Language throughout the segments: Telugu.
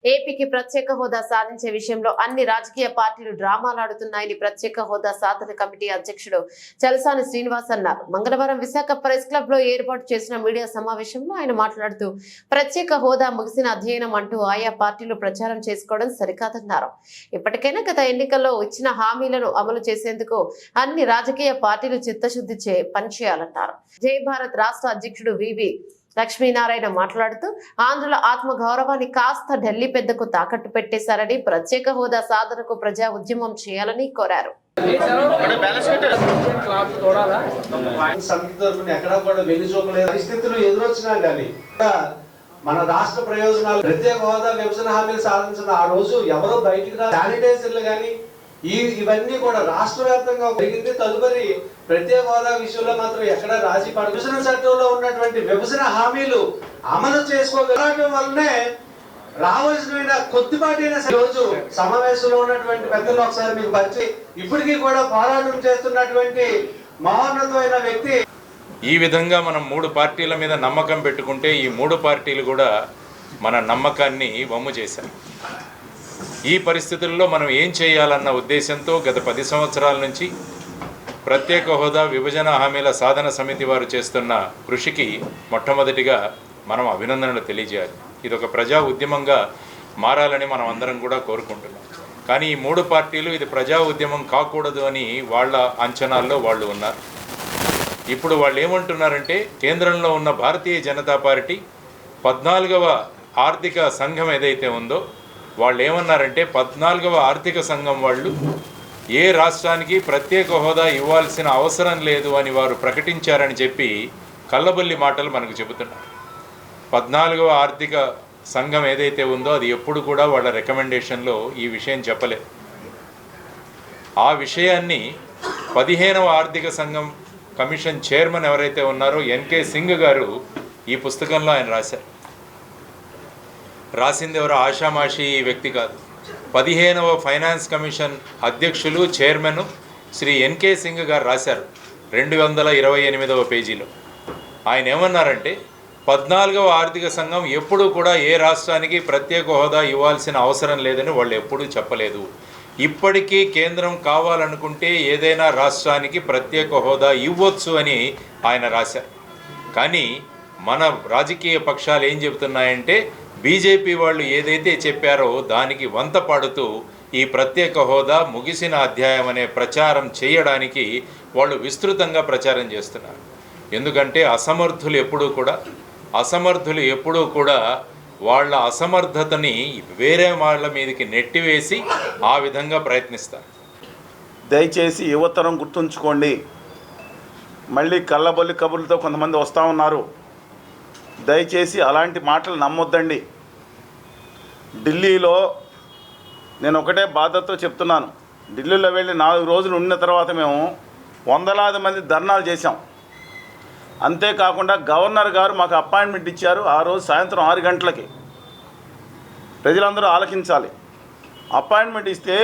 ఏపీకి ప్రత్యేక హోదా సాధించే విషయంలో అన్ని రాజకీయ పార్టీలు డ్రామాలాడుతున్నాయని ప్రత్యేక హోదా సాధన కమిటీ అధ్యక్షుడు చలసాని శ్రీనివాస్ అన్నారు. మంగళవారం విశాఖ ప్రెస్ క్లబ్ లో ఏర్పాటు చేసిన మీడియా సమావేశంలో ఆయన మాట్లాడుతూ ప్రత్యేక హోదా ముగిసిన అధ్యయనం అంటూ ఆయా పార్టీలు ప్రచారం చేసుకోవడం సరికాదన్నారు. ఇప్పటికైనా గత ఎన్నికల్లో ఇచ్చిన హామీలను అమలు చేసేందుకు అన్ని రాజకీయ పార్టీలు చిత్తశుద్ధి పనిచేయాలన్నారు. జై భారత్ రాష్ట్ర అధ్యక్షుడు వివి లక్ష్మీనారాయణ మాట్లాడుతూ ఆంధ్రుల ఆత్మ గౌరవాన్ని కాస్త ఢిల్లీ పెద్దకు తాకట్టు పెట్టేశారని ప్రత్యేక హోదా సాధనకు ప్రజా ఉద్యమం చేయాలని కోరారు. మన రాష్ట్ర ప్రయోజనాలు ప్రత్యేక హోదా విభజన హామీలు సాధించిన ఆ రోజు ఎవరో బయటికి శానిటైజర్లు కానీ ఇవన్నీ కూడా రాష్ట్ర వ్యాప్తంగా జరిగింది. తదుపరి ప్రత్యేక హోదా విషయంలో మాత్రం ఎక్కడ రాజీ పడ విభజన చట్టంలో ఉన్నటువంటి విభజన హామీలు అమలు చేసుకోవడం వల్లనే రావాల్సిన కొద్దిపాటి రోజు సమావేశంలో ఉన్నటువంటి పెద్దలు ఒకసారి మీకు పరిచయం ఇప్పటికీ కూడా పోరాటం చేస్తున్నటువంటి మహోన్నతమైన వ్యక్తి. ఈ విధంగా మనం 3 పార్టీల మీద నమ్మకం పెట్టుకుంటే ఈ 3 పార్టీలు కూడా మన నమ్మకాన్ని వమ్ము చేశారు. ఈ పరిస్థితుల్లో మనం ఏం చేయాలన్న ఉద్దేశంతో గత 10 సంవత్సరాల నుంచి ప్రత్యేక హోదా విభజన హామీల సాధన సమితి వారు చేస్తున్న కృషికి మొట్టమొదటిగా మనం అభినందనలు తెలియజేయాలి. ఇది ఒక ప్రజా ఉద్యమంగా మారాలని మనం అందరం కూడా కోరుకుంటున్నాం. కానీ ఈ 3 పార్టీలు ఇది ప్రజా ఉద్యమం కాకూడదు అని వాళ్ళ అంచనాల్లో వాళ్ళు ఉన్నారు. ఇప్పుడు వాళ్ళు ఏమంటున్నారంటే కేంద్రంలో ఉన్న భారతీయ జనతా పార్టీ 14వ ఆర్థిక సంఘం ఏదైతే ఉందో వాళ్ళు ఏమన్నారంటే 14వ ఆర్థిక సంఘం వాళ్ళు ఏ రాష్ట్రానికి ప్రత్యేక హోదా ఇవ్వాల్సిన అవసరం లేదు అని వారు ప్రకటించారని చెప్పి కల్లబల్లి మాటలు మనకు చెబుతున్నారు. 14వ ఆర్థిక సంఘం ఏదైతే ఉందో అది ఎప్పుడు కూడా వాళ్ళ రికమెండేషన్లో ఈ విషయం చెప్పలేదు. ఆ విషయాన్ని 15వ ఆర్థిక సంఘం కమిషన్ చైర్మన్ ఎవరైతే ఉన్నారో ఎన్కే సింగ్ గారు ఈ పుస్తకంలో ఆయన రాశారు. రాసింది ఎవరో ఆషామాషి వ్యక్తి కాదు. 15వ ఫైనాన్స్ కమిషన్ అధ్యక్షులు చైర్మన్ శ్రీ ఎన్కే సింగ్ గారు రాశారు 228వ పేజీలో. ఆయన ఏమన్నారంటే 14వ ఆర్థిక సంఘం ఎప్పుడూ కూడా ఏ రాష్ట్రానికి ప్రత్యేక హోదా ఇవ్వాల్సిన అవసరం లేదని వాళ్ళు ఎప్పుడూ చెప్పలేదు. ఇప్పటికీ కేంద్రం కావాలనుకుంటే ఏదైనా రాష్ట్రానికి ప్రత్యేక హోదా ఇవ్వచ్చు అని ఆయన రాశారు. కానీ మన రాజకీయ పక్షాలు ఏం చెబుతున్నాయంటే బీజేపీ వాళ్ళు ఏదైతే చెప్పారో దానికి వంత పాడుతూ ఈ ప్రత్యేక హోదా ముగిసిన అధ్యాయం అనే ప్రచారం చేయడానికి వాళ్ళు విస్తృతంగా ప్రచారం చేస్తున్నారు. ఎందుకంటే అసమర్థులు ఎప్పుడూ కూడా వాళ్ళ అసమర్థతని వేరే వాళ్ళ మీదకి నెట్టివేసి ఆ విధంగా ప్రయత్నిస్తారు. దయచేసి యువతరం గుర్తుంచుకోండి. మళ్ళీ కళ్ళబొల్లి కబుర్లతో కొంతమంది వస్తూ ఉన్నారు. దయచేసి అలాంటి మాటలు నమ్మొద్దండి. ఢిల్లీలో నేను ఒకటే బాధతో చెప్తున్నాను. ఢిల్లీలో వెళ్ళి 4 రోజులు ఉన్న తర్వాత మేము వందలాది మంది ధర్నాలు చేశాం. అంతేకాకుండా గవర్నర్ గారు మాకు అపాయింట్మెంట్ ఇచ్చారు. ఆ రోజు సాయంత్రం 6 గంటలకి. ప్రజలందరూ ఆలకించాలి. అపాయింట్మెంట్ ఇస్తే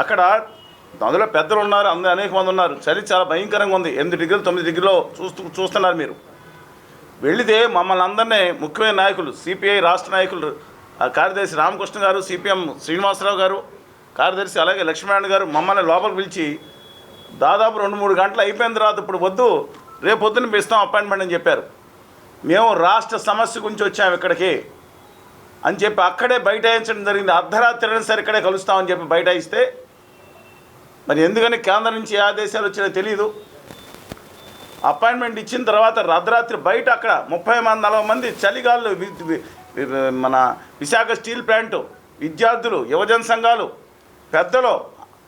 అక్కడ అందులో పెద్దలు ఉన్నారు, అందరూ అనేక మంది ఉన్నారు. చలి చాలా భయంకరంగా ఉంది. 8 డిగ్రీలు 9 డిగ్రీలో చూస్తున్నారు మీరు. వెళితే మమ్మల్ని అందరినీ ముఖ్యమైన నాయకులు సిపిఐ రాష్ట్ర నాయకులు కార్యదర్శి రామకృష్ణ గారు, సిపిఎం శ్రీనివాసరావు గారు కార్యదర్శి, అలాగే లక్ష్మీనారాయణ గారు మమ్మల్ని లోపలికి పిలిచి దాదాపు 2-3 గంటలు అయిపోయిన తర్వాత ఇప్పుడు వద్దు రేపు పొద్దున్న ఇస్తాం అపాయింట్మెంట్ అని చెప్పారు. మేము రాష్ట్ర సమస్య గురించి వచ్చాము ఇక్కడికి అని చెప్పి అక్కడే బైఠాయించడం జరిగింది. అర్ధరాత్రి సరే ఇక్కడే కలుస్తామని చెప్పి బైఠాయిస్తే మరి ఎందుకని కేంద్రం నుంచి ఏ ఆదేశాలు వచ్చినా తెలియదు. అపాయింట్మెంట్ ఇచ్చిన తర్వాత అర్ధరాత్రి బయట అక్కడ 30-40 మంది చలిగాళ్ళు మన విశాఖ స్టీల్ ప్లాంటు విద్యార్థులు, యువజన సంఘాలు, పెద్దలు,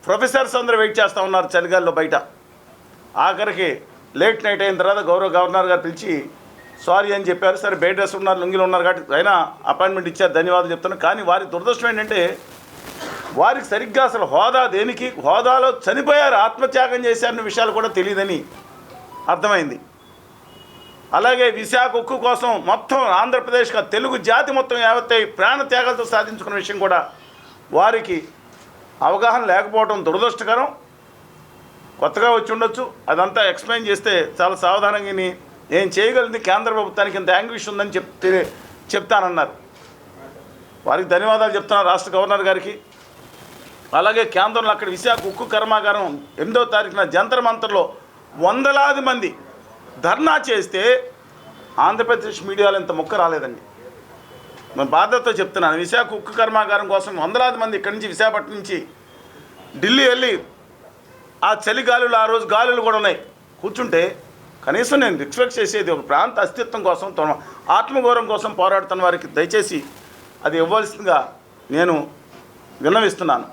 ప్రొఫెసర్స్ అందరూ వెయిట్ చేస్తూ ఉన్నారు చలిగాల్లో బయట. ఆఖరికి లేట్ నైట్ అయిన తర్వాత గవర్నర్ గారు పిలిచి సారీ అని చెప్పారు. సరే బయట డ్రెస్ ఉన్నారు, లుంగిలు ఉన్నారు కాబట్టి అయినా అపాయింట్మెంట్ ఇచ్చారు, ధన్యవాదాలు చెప్తున్నాను. కానీ వారి దురదృష్టం ఏంటంటే వారికి సరిగ్గా అసలు హోదా దేనికి, హోదాలో చనిపోయారు, ఆత్మత్యాగం చేశారన్న విషయాలు కూడా తెలియదని అర్థమైంది. అలాగే విశాఖ ఉక్కు కోసం మొత్తం ఆంధ్రప్రదేశ్గా తెలుగు జాతి మొత్తం యావత్తై ప్రాణ త్యాగాలతో సాధించుకున్న విషయం కూడా వారికి అవగాహన లేకపోవడం దురదృష్టకరం. కొత్తగా వచ్చి ఉండొచ్చు, అదంతా ఎక్స్ప్లెయిన్ చేస్తే చాలా సావధానంగా ఏం చేయగలిగింది కేంద్ర ప్రభుత్వానికి ఇంత యాంగ్విష్ ఉందని చెప్తానన్నారు. వారికి ధన్యవాదాలు చెప్తున్నాను రాష్ట్ర గవర్నర్ గారికి. అలాగే కేంద్రంలో అక్కడ విశాఖ ఉక్కు కర్మాగారం 8వ తారీఖున జంతర్ మంతర్లో వందలాది మంది ధర్నా చేస్తే ఆంధ్రప్రదేశ్ మీడియాలో ఇంత ముక్క రాలేదండి. నేను బాధ్యతతో చెప్తున్నాను, విశాఖ ఉక్కు కర్మాగారం కోసం వందలాది మంది ఇక్కడి నుంచి విశాఖపట్నం నుంచి ఢిల్లీ వెళ్ళి ఆ చలి గాలులు, ఆ రోజు గాలులు కూడా ఉన్నాయి, కూర్చుంటే కనీసం నేను రిక్వెస్ట్ చేసేది ఒక ప్రాంత అస్తిత్వం కోసం, ఆత్మగౌరవం కోసం పోరాడుతున్న వారికి దయచేసి అది ఇవ్వాల్సిందిగా నేను విన్నవిస్తున్నాను.